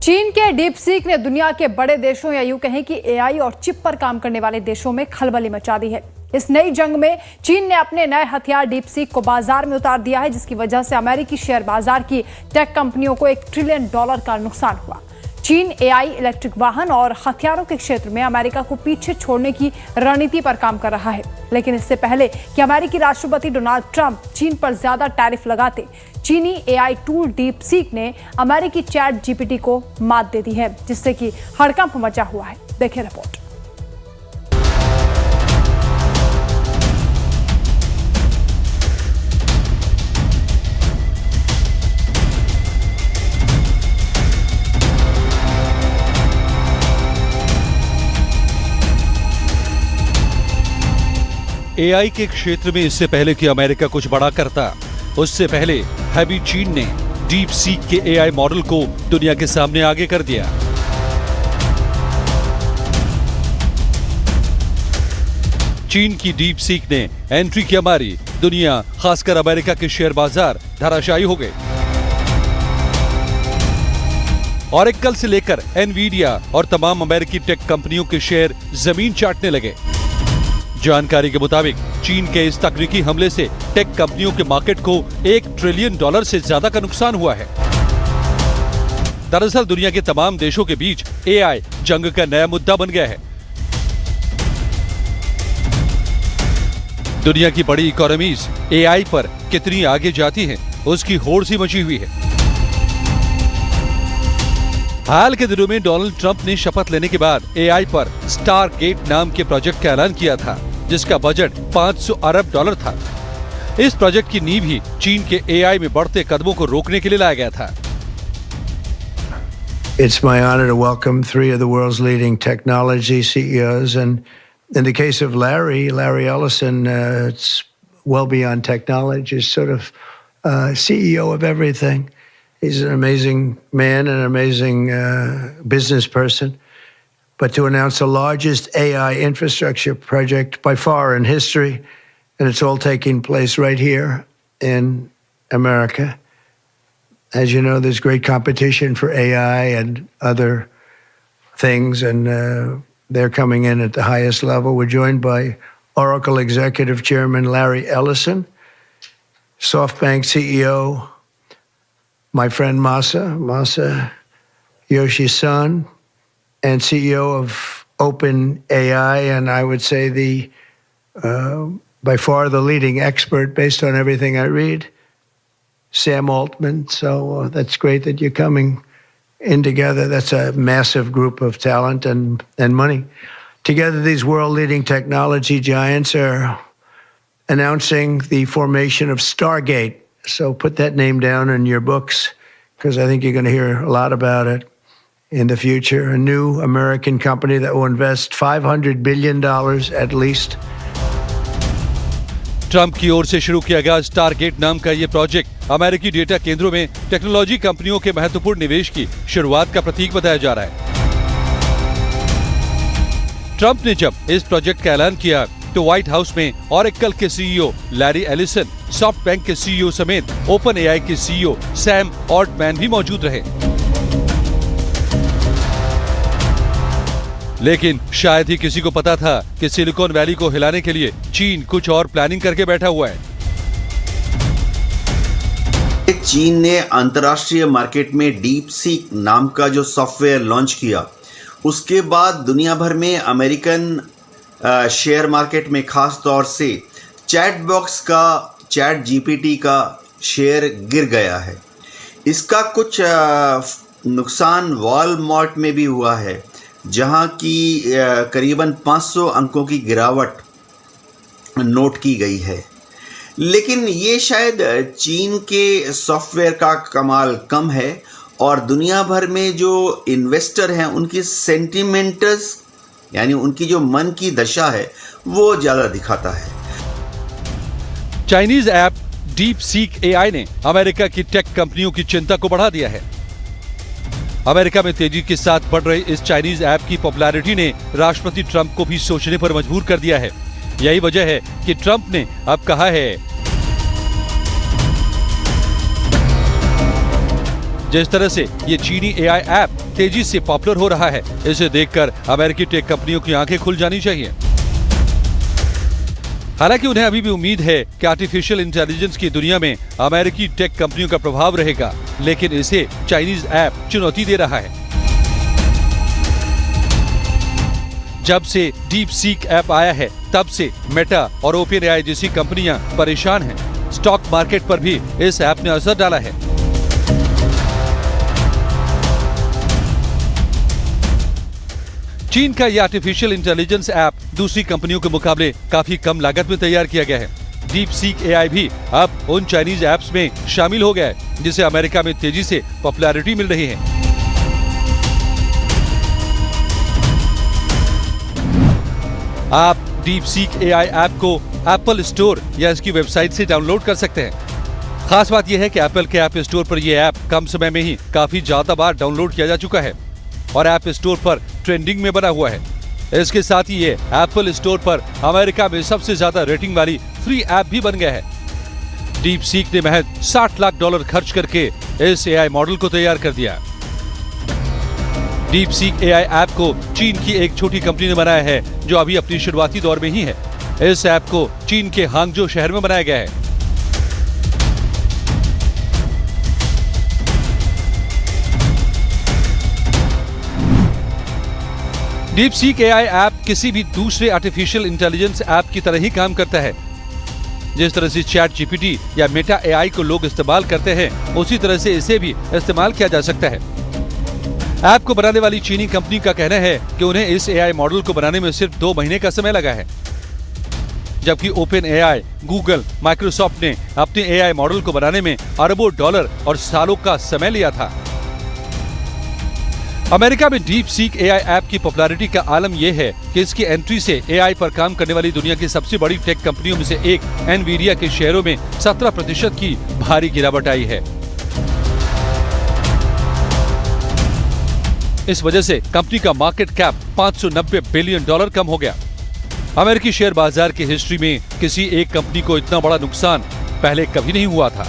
चीन के deep seek ने दुनिया के बड़े देशों या यूं कहें कि एआई और चिप पर काम करने वाले देशों में खलबली मचा दी है। इस नई जंग में चीन ने अपने नए हथियार डीप सीक को बाजार में उतार दिया है, जिसकी वजह से अमेरिकी शेयर बाजार की टेक कंपनियों को $1 ट्रिलियन का नुकसान हुआ। चीन एआई, इलेक्ट्रिक वाहन और हथियारों के क्षेत्र में अमेरिका को पीछे छोड़ने की रणनीति पर काम कर रहा है। लेकिन इससे पहले कि अमेरिकी राष्ट्रपति डोनाल्ड ट्रंप चीन पर ज्यादा टैरिफ लगाते, चीनी एआई टूल डीप सीक ने अमेरिकी चैट जीपीटी को मात दे दी है, जिससे कि हड़कंप मचा हुआ है। देखें रिपोर्ट। एआई के क्षेत्र में इससे पहले कि अमेरिका कुछ बड़ा करता, उससे पहले हैवी चीन ने डीप सीक के एआई मॉडल को दुनिया के सामने आगे कर दिया। चीन की डीप सीक ने एंट्री की मारी, दुनिया खासकर अमेरिका के शेयर बाजार धराशायी हो गए। ऑरेकल से लेकर एनवीडिया और तमाम अमेरिकी टेक कंपनियों के शेयर जमीन चाटने लगे। जानकारी के मुताबिक चीन के इस तकनीकी हमले से टेक कंपनियों के मार्केट को $1 ट्रिलियन से ज्यादा का नुकसान हुआ है। दरअसल दुनिया के तमाम देशों के बीच एआई जंग का नया मुद्दा बन गया है। दुनिया की बड़ी इकोनॉमीज एआई पर कितनी आगे जाती हैं, उसकी होड़ सी मची हुई है। हाल के दिनों में डोनाल्ड ट्रंप ने शपथ लेने के बाद एआई पर स्टारगेट नाम के प्रोजेक्ट का ऐलान किया था, जिसका बजट $500 अरब था। इस प्रोजेक्ट की नींव ही चीन के एआई में बढ़ते कदमों को रोकने के लिए लाया गया था। It's my honor to welcome 3 of the world's leading technology CEOs, and in the case of Larry Ellison, it's well beyond technology. He's sort of CEO of everything. He's an amazing man and an amazing business person. But to announce the largest AI infrastructure project by far in history, and it's all taking place right here in America. As you know, there's great competition for AI and other things, and they're coming in at the highest level. We're joined by Oracle Executive Chairman Larry Ellison, SoftBank CEO, my friend Masa Yoshi-san, and CEO of OpenAI, and I would say by far the leading expert based on everything I read, Sam Altman. So that's great that you're coming in together. That's a massive group of talent and money. Together, these world-leading technology giants are announcing the formation of Stargate. So put that name down in your books, because I think you're going to hear a lot about it in the future. A new American company that will invest $500 billion at least. Trump की ओर से शुरू किया गया Stargate नाम का यह project अमेरिकी data केंद्रों में टेक्नोलॉजी कंपनियों के महत्वपूर्ण निवेश की शुरुआत का प्रतीक बताया जा रहा है। ट्रंप ने जब इस प्रोजेक्ट का ऐलान किया तो व्हाइट हाउस में ऑरेकल के सीईओ लैरी एलिसन, सॉफ्टबैंक के सीईओ समेत ओपन एआई के सीईओ सैम ऑल्टमैन भी मौजूद रहे। लेकिन शायद ही किसी को पता था कि सिलिकॉन वैली को हिलाने के लिए चीन कुछ और प्लानिंग करके बैठा हुआ है। चीन ने अंतर्राष्ट्रीय मार्केट में डीप सीक नाम का जो सॉफ्टवेयर लॉन्च किया, उसके बाद दुनिया भर में अमेरिकन शेयर मार्केट में खास तौर से चैट जीपीटी का शेयर गिर गया है। इसका कुछ नुकसान वॉलमार्ट में भी हुआ है, जहां की करीबन 500 अंकों की गिरावट नोट की गई है। लेकिन ये शायद चीन के सॉफ्टवेयर का कमाल कम है और दुनिया भर में जो इन्वेस्टर हैं उनकी सेंटिमेंट्स, यानी उनकी जो मन की दशा है, वो ज़्यादा दिखाता है। Chinese app deep seek AI ने अमेरिका की टेक कंपनियों की चिंता को बढ़ा दिया है। अमेरिका में तेजी के साथ बढ़ रही इस चाइनीज ऐप की पॉपुलैरिटी ने राष्ट्रपति ट्रंप को भी सोचने पर मजबूर कर दिया है। यही वजह है कि ट्रंप ने अब कहा है जिस तरह से ये चीनी एआई ऐप तेजी से पॉपुलर हो रहा है। इसे देखकर अमेरिकी टेक कंपनियों की आंखें खुल जानी चाहिए। हालांकि उन्हें अभी भी उम्मीद है कि आर्टिफिशियल इंटेलिजेंस की दुनिया में अमेरिकी टेक कंपनियों का प्रभाव रहेगा, लेकिन इसे चाइनीज ऐप चुनौती दे रहा है। जब से डीप सीक ऐप आया है, तब से मेटा और ओपन एआई जैसी कंपनियां परेशान हैं। स्टॉक मार्केट पर भी इस ऐप ने असर डाला है। चीन का यह आर्टिफिशियल इंटेलिजेंस ऐप दूसरी कंपनियों के मुकाबले काफी कम लागत में तैयार किया गया है। डीप सीक एआई भी अब उन चाइनीज ऐप्स में शामिल हो गया है जिसे अमेरिका में तेजी से पॉपुलैरिटी मिल रही है। आप डीप सीक एआई ऐप को एप्पल स्टोर या इसकी वेबसाइट से डाउनलोड कर सकते हैं। खास बात यह है कि एप्पल के ऐप स्टोर पर यह ऐप कम समय में ही काफी ज्यादा बार डाउनलोड किया जा चुका है और ऐप स्टोर पर ट्रेंडिंग में बना हुआ है। इसके साथ ही ये एप्पल स्टोर पर अमेरिका में सबसे ज्यादा रेटिंग वाली फ्री ऐप भी बन गया है। डीप सीक ने महज $60 लाख खर्च करके इस एआई मॉडल को तैयार कर दिया। डीप सीक एआई ऐप को चीन की एक छोटी कंपनी ने बनाया है जो अभी अपनी शुरुआती दौर में ही है। इस ऐप को चीन के हांगजो शहर में बनाया गया है। डीप सीक एआई ऐप किसी भी दूसरे आर्टिफिशियल इंटेलिजेंस ऐप की तरह ही काम करता है। जिस तरह से चैट जीपीटी या मेटा एआई को लोग इस्तेमाल करते हैं, उसी तरह से इसे भी इस्तेमाल किया जा सकता है। ऐप को बनाने वाली चीनी कंपनी का कहना है कि उन्हें इस एआई मॉडल को बनाने में सिर्फ 2 महीने का समय लगा है, जबकि ओपन एआई, गूगल, माइक्रोसॉफ्ट ने अपने एआई मॉडल को बनाने में अरबों डॉलर और सालों का समय लिया था। अमेरिका में डीप सीक एआई ऐप की पॉपुलैरिटी का आलम यह है कि इसकी एंट्री से एआई पर काम करने वाली दुनिया की सबसे बड़ी टेक कंपनियों में से एक एनवीडिया के शेयरों में 17% की भारी गिरावट आई है। इस वजह से कंपनी का मार्केट कैप $590 बिलियन कम हो गया। अमेरिकी शेयर बाजार की हिस्ट्री में किसी एक कंपनी को इतना बड़ा नुकसान पहले कभी नहीं हुआ था।